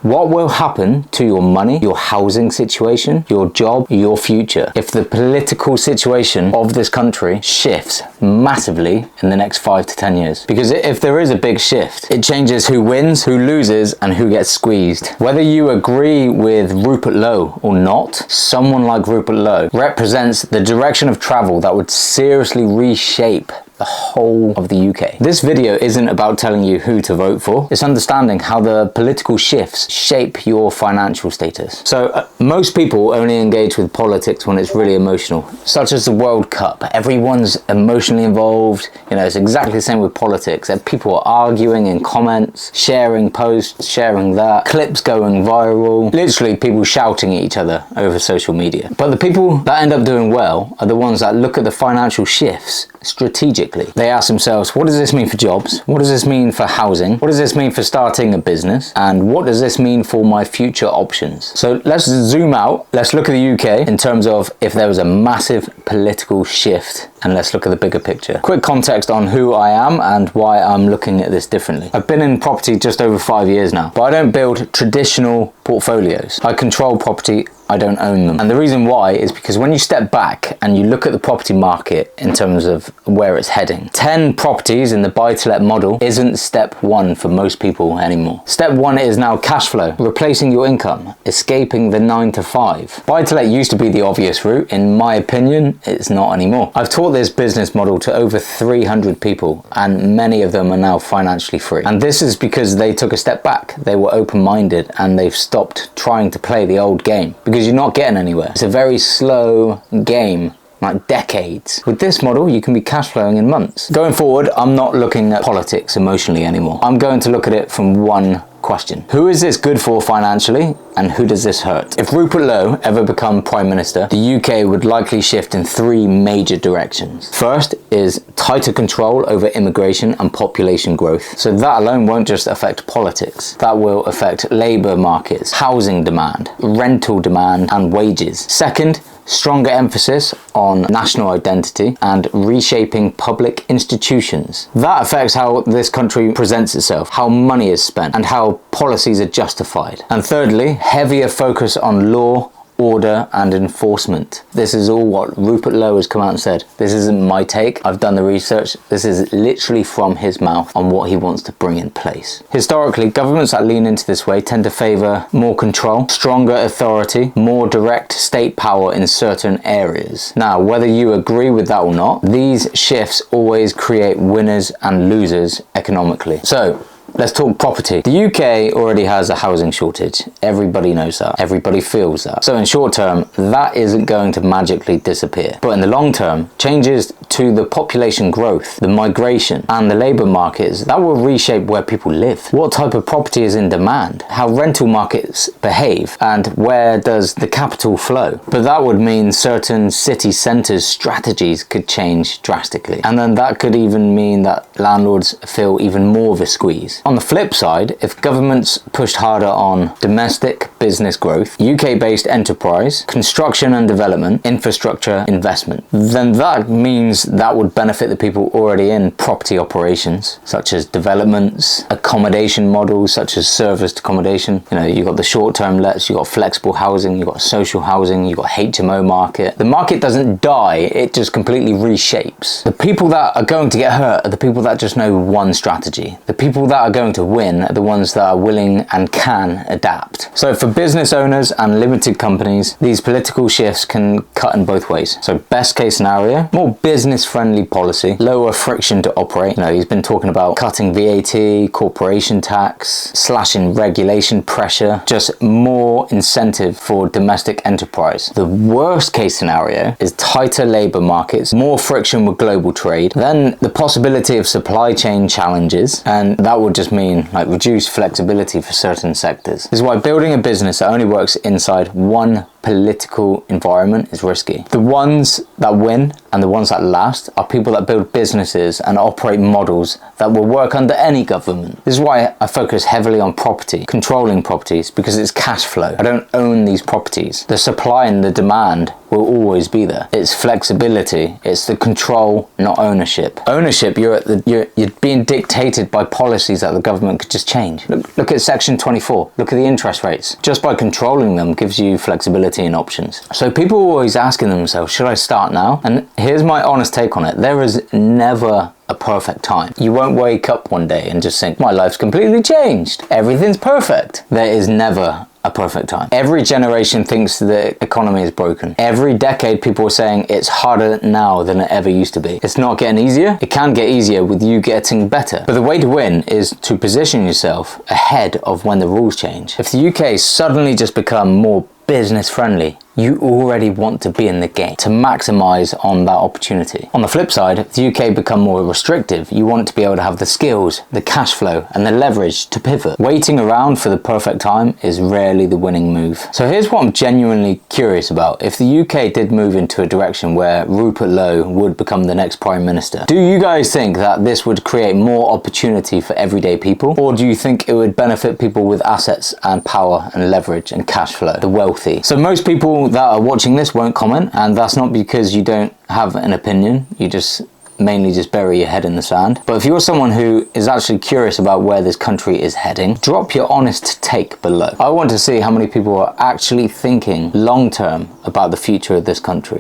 What will happen to your money, your housing situation, your job, your future if the political situation of this country shifts massively in the next 5 to 10 years? Because if there is a big shift, it changes who wins, who loses, and who gets squeezed. Whether you agree with Rupert Lowe or not, someone like Rupert Lowe represents the direction of travel that would seriously reshape the whole of the UK. This video isn't about telling you who to vote for, it's understanding how the political shifts shape your financial status. So most people only engage with politics when it's really emotional, such as the World Cup. Everyone's emotionally involved, it's exactly the same with politics. People are arguing in comments, sharing posts, sharing that, clips going viral, literally people shouting at each other over social media. But the people that end up doing well are the ones that look at the financial shifts strategically. They ask themselves, what does this mean for jobs? What does this mean for housing? What does this mean for starting a business? And what does this mean for my future options? So let's zoom out. Let's look at the UK in terms of if there was a massive political shift, and let's look at the bigger picture. Quick context on who I am and why I'm looking at this differently. I've been in property just over 5 years now, but I don't build traditional portfolios. I control property, I don't own them. And the reason why is because when you step back and you look at the property market in terms of where it's heading, 10 properties in the buy-to-let model isn't step one for most people anymore. Step one is now cash flow, replacing your income, escaping the 9 to 5. Buy-to-let used to be the obvious route. In my opinion, it's not anymore. I've taught this business model to over 300 people, and many of them are now financially free. And this is because they took a step back. They were open-minded and they've stopped trying to play the old game, because you're not getting anywhere. It's a very slow game, like decades. With this model, you can be cash flowing in months. Going forward, I'm not looking at politics emotionally anymore. I'm going to look at it from one question. Who is this good for financially, and who does this hurt? If Rupert Lowe ever become Prime Minister, the UK would likely shift in 3 major directions. First is tighter control over immigration and population growth. So that alone won't just affect politics. That will affect labour markets, housing demand, rental demand, and wages. Second, stronger emphasis on national identity and reshaping public institutions. That affects how this country presents itself, how money is spent, and how policies are justified. And thirdly, heavier focus on law, order, and enforcement. This is all what Rupert Lowe has come out and said. This isn't my take. I've done the research. This is literally from his mouth on what he wants to bring in place. Historically, governments that lean into this way tend to favour more control, stronger authority, more direct state power in certain areas. Now, whether you agree with that or not, these shifts always create winners and losers economically. So, let's talk property. The UK already has a housing shortage. Everybody knows that. Everybody feels that. So in short term, that isn't going to magically disappear. But in the long term, changes to the population growth, the migration, and the labour markets, that will reshape where people live. What type of property is in demand? How rental markets behave? And where does the capital flow? But that would mean certain city centres' strategies could change drastically. And then that could even mean that landlords feel even more of a squeeze. On the flip side, if governments pushed harder on domestic business growth, UK-based enterprise, construction and development, infrastructure investment, then that means that would benefit the people already in property operations, such as developments, accommodation models, such as serviced accommodation. You've got the short-term lets, you've got flexible housing, you've got social housing, you've got HMO market. The market doesn't die, it just completely reshapes. The people that are going to get hurt are the people that just know one strategy. The people that are going to win are the ones that are willing and can adapt. So for business owners and limited companies, these political shifts can cut in both ways. So best case scenario, more business friendly policy, lower friction to operate. He's been talking about cutting VAT, corporation tax, slashing regulation pressure, just more incentive for domestic enterprise. The worst case scenario is tighter labour markets, more friction with global trade, then the possibility of supply chain challenges, and that would just mean reduced flexibility for certain sectors. This is why building a business that only works inside one political environment is risky. The ones that win and the ones that last are people that build businesses and operate models that will work under any government. This is why I focus heavily on property, controlling properties, because it's cash flow. I don't own these properties. The supply and the demand will always be there. It's flexibility. It's the control, not ownership. Ownership, you're being dictated by policies that the government could just change. Look at Section 24. Look at the interest rates. Just by controlling them gives you flexibility and options. So people are always asking themselves, should I start now? And here's my honest take on it. There is never a perfect time. You won't wake up one day and just think, my life's completely changed. Everything's perfect. There is never a perfect time. Every generation thinks the economy is broken. Every decade people are saying it's harder now than it ever used to be. It's not getting easier. It can get easier with you getting better. But the way to win is to position yourself ahead of when the rules change. If the UK suddenly just become more business friendly, you already want to be in the game to maximize on that opportunity. On the flip side, if the UK become more restrictive, you want to be able to have the skills, the cash flow, and the leverage to pivot. Waiting around for the perfect time is rarely the winning move. So here's what I'm genuinely curious about. If the UK did move into a direction where Rupert Lowe would become the next Prime Minister, do you guys think that this would create more opportunity for everyday people? Or do you think it would benefit people with assets and power and leverage and cash flow, the wealthy? So most people that are watching this won't comment, and that's not because you don't have an opinion. You just mainly just bury your head in the sand. But if you're someone who is actually curious about where this country is heading, drop your honest take below. I want to see how many people are actually thinking long term about the future of this country.